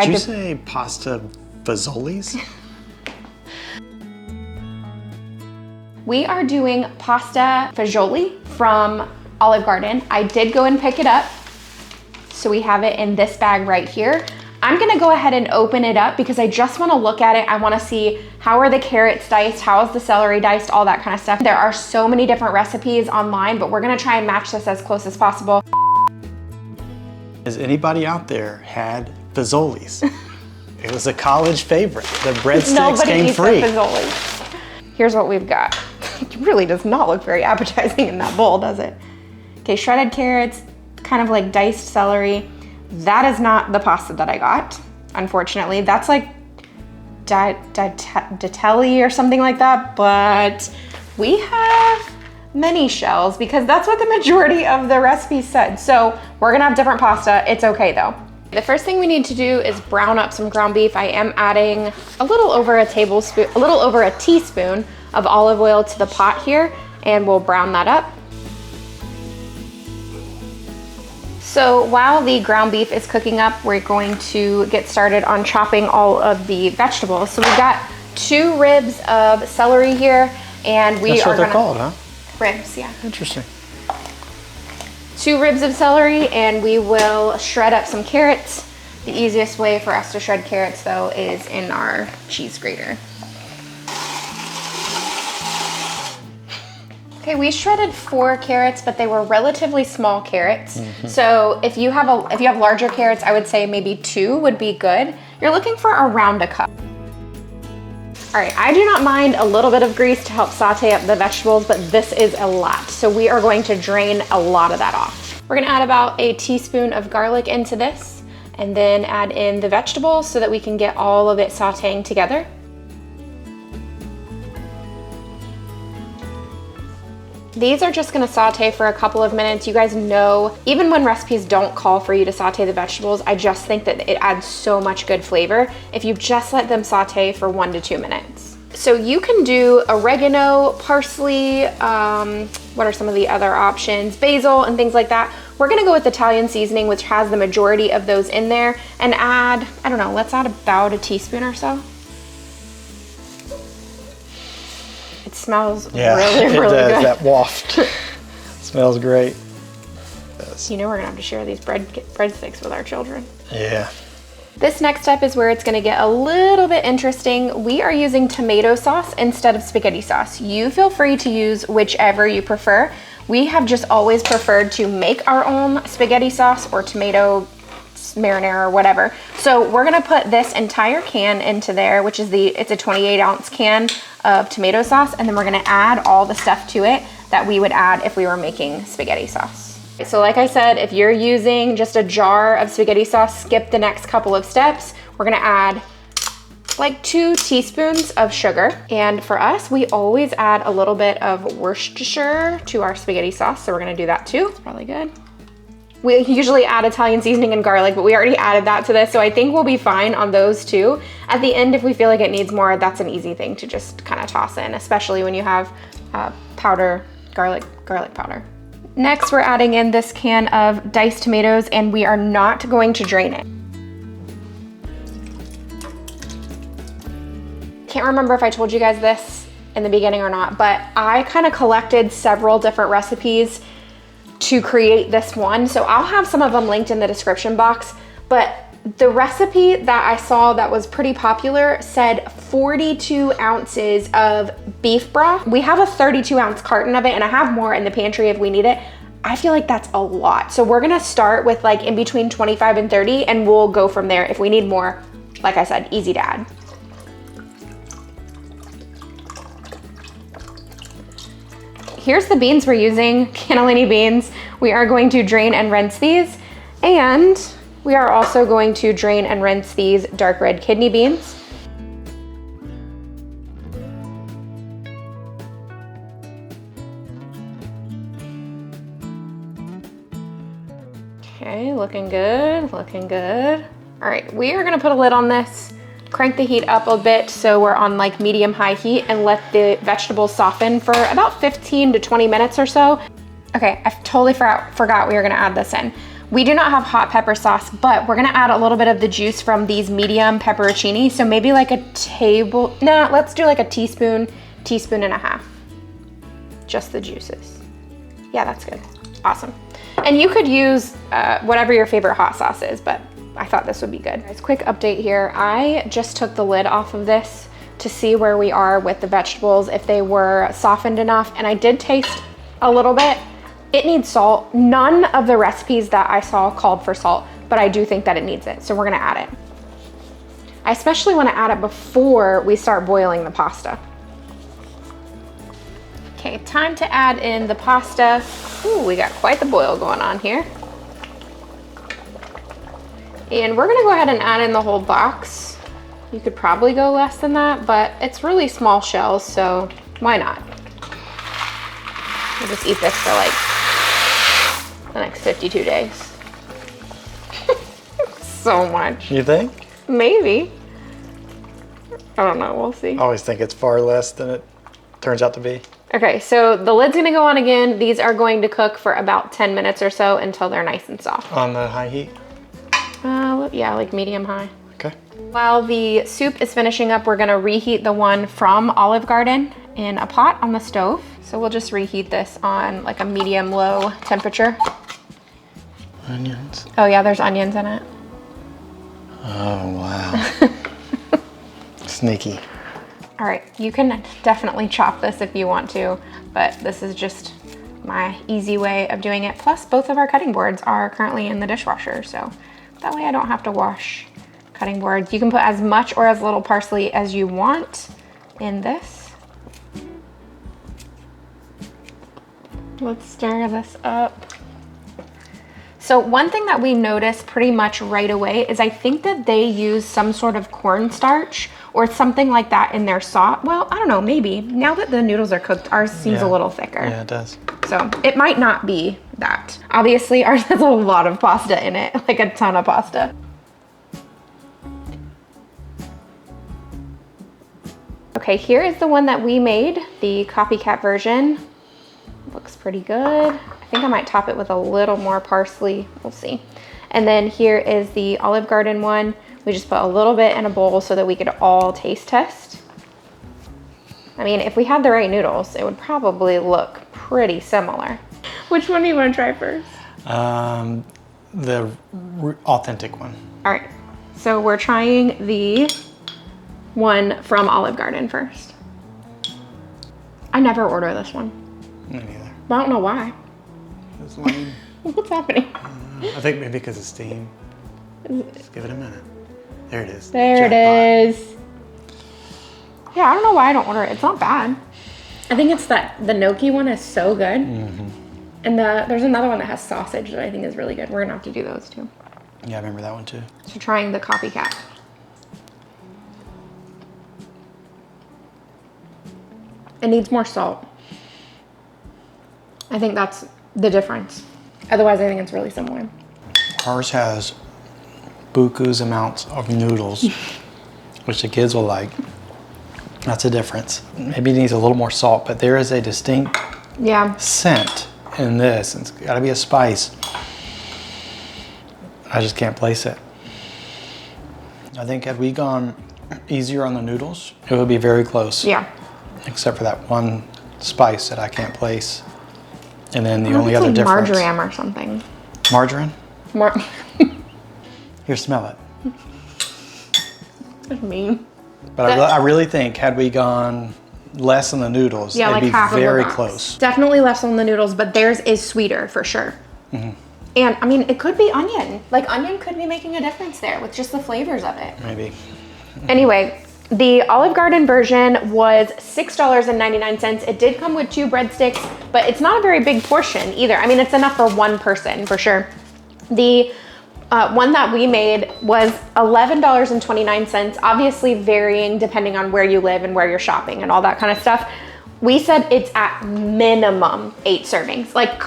Did you say pasta fagiolis? We are doing pasta fagioli from Olive Garden. I did go and pick it up. So we have it in this bag right here. I'm gonna go ahead and open it up because I just wanna look at it. I wanna see how are the carrots diced, how is the celery diced, all that kind of stuff. There are so many different recipes online, but we're gonna try and match this as close as possible. Has anybody out there had fagiolis? It was a college favorite. The breadsticks came free. Here's what we've got. It really does not look very appetizing in that bowl, does it? Okay, shredded carrots, kind of like diced celery. That is not the pasta that I got, unfortunately. That's like Datelli or something like that, but we have many shells because that's what the majority of the recipe said. So we're gonna have different pasta. It's okay though. The first thing we need to do is brown up some ground beef. I am adding a little over a teaspoon of olive oil to the pot here, and we'll brown that up. So while the ground beef is cooking up, we're going to get started on chopping all of the vegetables. So we've got 2 ribs of celery here, and That's what they're called, huh? Ribs, yeah. Interesting. 2 ribs of celery, and we will shred up some carrots. The easiest way for us to shred carrots though is in our cheese grater. Okay, we shredded 4 carrots, but they were relatively small carrots. So if you have larger carrots, I would say maybe 2 would be good. You're looking for around a cup. All right, I do not mind a little bit of grease to help saute up the vegetables, but this is a lot. So we are going to drain a lot of that off. We're gonna add about a teaspoon of garlic into this, and then add in the vegetables so that we can get all of it sauteing together. These are just gonna saute for a couple of minutes. You guys know, even when recipes don't call for you to saute the vegetables, I just think that it adds so much good flavor if you just let them saute for 1 to 2 minutes. So you can do oregano, parsley, what are some of the other options? Basil and things like that. We're gonna go with Italian seasoning, which has the majority of those in there, and add, I don't know, let's add about a teaspoon or so. It smells really good. That waft smells great. You know we're gonna have to share these breadsticks with our children. Yeah. This next step is where it's gonna get a little bit interesting. We are using tomato sauce instead of spaghetti sauce. You feel free to use whichever you prefer. We have just always preferred to make our own spaghetti sauce or tomato marinara or whatever. So we're gonna put this entire can into there, which is it's a 28-ounce can of tomato sauce, and then we're gonna add all the stuff to it that we would add if we were making spaghetti sauce. So like I said, if you're using just a jar of spaghetti sauce, skip the next couple of steps. We're gonna add like 2 teaspoons of sugar. And for us, we always add a little bit of Worcestershire to our spaghetti sauce. So we're gonna do that too, it's probably good. We usually add Italian seasoning and garlic, but we already added that to this, so I think we'll be fine on those two. At the end, if we feel like it needs more, that's an easy thing to just kind of toss in, especially when you have garlic powder. Next, we're adding in this can of diced tomatoes, and we are not going to drain it. Can't remember if I told you guys this in the beginning or not, but I kind of collected several different recipes to create this one. So I'll have some of them linked in the description box, but the recipe that I saw that was pretty popular said 42 ounces of beef broth. We have a 32-ounce carton of it, and I have more in the pantry if we need it. I feel like that's a lot. So we're gonna start with like in between 25 and 30, and we'll go from there. If we need more, like I said, easy to add. Here's the beans we're using, cannellini beans. We are going to drain and rinse these, and we are also going to drain and rinse these dark red kidney beans. Okay, looking good, looking good. All right, we are gonna put a lid on this, crank the heat up a bit so we're on like medium-high heat, and let the vegetables soften for about 15 to 20 minutes or so. Okay, I totally forgot we were gonna add this in. We do not have hot pepper sauce, but we're gonna add a little bit of the juice from these medium pepperoncini. So maybe like a let's do like a teaspoon and a half. Just the juices. Yeah, that's good. Awesome. And you could use whatever your favorite hot sauce is, but I thought this would be good. Guys, quick update here. I just took the lid off of this to see where we are with the vegetables, if they were softened enough, and I did taste a little bit. It needs salt. None of the recipes that I saw called for salt, but I do think that it needs it, so we're gonna add it. I especially wanna add it before we start boiling the pasta. Okay, time to add in the pasta. Ooh, we got quite the boil going on here. And we're gonna go ahead and add in the whole box. You could probably go less than that, but it's really small shells, so why not? We'll just eat this for like the next 52 days. So much. You think? Maybe. I don't know, we'll see. I always think it's far less than it turns out to be. Okay, so the lid's gonna go on again. These are going to cook for about 10 minutes or so until they're nice and soft. On the high heat? Yeah, like medium high. Okay. While the soup is finishing up, we're gonna reheat the one from Olive Garden in a pot on the stove. So we'll just reheat this on like a medium low temperature. Onions. Oh yeah, there's onions in it. Oh, wow. Sneaky. All right, you can definitely chop this if you want to, but this is just my easy way of doing it. Plus, both of our cutting boards are currently in the dishwasher, so that way I don't have to wash cutting boards. You can put as much or as little parsley as you want in this. Let's stir this up. So one thing that we noticed pretty much right away is I think that they use some sort of cornstarch or something like that in their sauce. Well, I don't know, maybe. Now that the noodles are cooked, ours seems a little thicker. Yeah, it does. So it might not be that. Obviously, ours has a lot of pasta in it, like a ton of pasta. Okay, here is the one that we made, the Copycat version. Looks pretty good. I think I might top it with a little more parsley, we'll see. And then here is the Olive Garden one. We just put a little bit in a bowl so that we could all taste test. I mean, if we had the right noodles, it would probably look pretty similar. Which one do you want to try first? The authentic one. All right, so we're trying the one from Olive Garden first. I never order this one. Me neither. I don't know why. It's lame. What's happening? I think maybe because of steam. Just give it a minute. There it is. There Jackpot. it is. Yeah, I don't know why I don't order it. It's not bad. I think it's that the gnocchi one is so good. Mm-hmm. And there's another one that has sausage that I think is really good. We're gonna have to do those too. Yeah, I remember that one too. So trying the Copycat. It needs more salt. I think that's the difference. Otherwise, I think it's really similar. Ours has buku's amounts of noodles, which the kids will like. That's a difference. Maybe it needs a little more salt, but there is a distinct scent in this. It's gotta be a spice. I just can't place it. I think had we gone easier on the noodles, it would be very close. Yeah. Except for that one spice that I can't place. And then the only other difference. Marjoram or something. Margarine? Here, smell it. That's mean. But I really think had we gone less on the noodles, it'd be very close. Definitely less on the noodles, but theirs is sweeter for sure. Mm-hmm. And I mean, it could be onion. Like onion could be making a difference there with just the flavors of it. Maybe. Anyway, the Olive Garden version was $6.99. It did come with 2 breadsticks, but it's not a very big portion either. I mean, it's enough for one person for sure. The one that we made was $11.29, obviously varying depending on where you live and where you're shopping and all that kind of stuff. We said it's at minimum 8 servings, like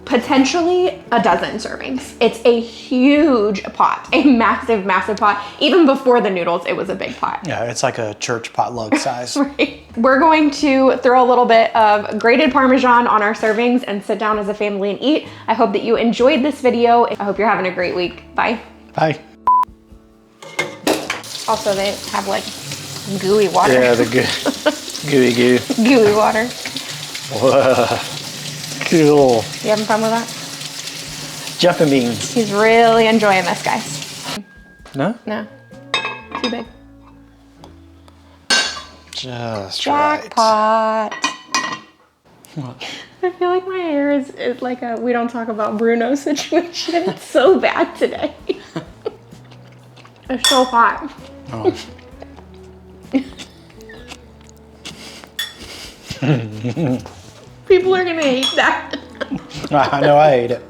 potentially a dozen servings. It's a huge pot, a massive, massive pot. Even before the noodles, it was a big pot. Yeah, it's like a church potluck size. Right. We're going to throw a little bit of grated Parmesan on our servings and sit down as a family and eat. I hope that you enjoyed this video. I hope you're having a great week. Bye. Bye. Also, they have like gooey water. Yeah, the gooey goo. Gooey water. Whoa. Cool. You having fun with that? Jumping beans. He's really enjoying this, guys. No? No. Too big. Just Jackpot. What? I feel like my hair is like a we don't talk about Bruno situation. It's so bad today. It's so hot. Oh. People are gonna hate that. I know I ate it.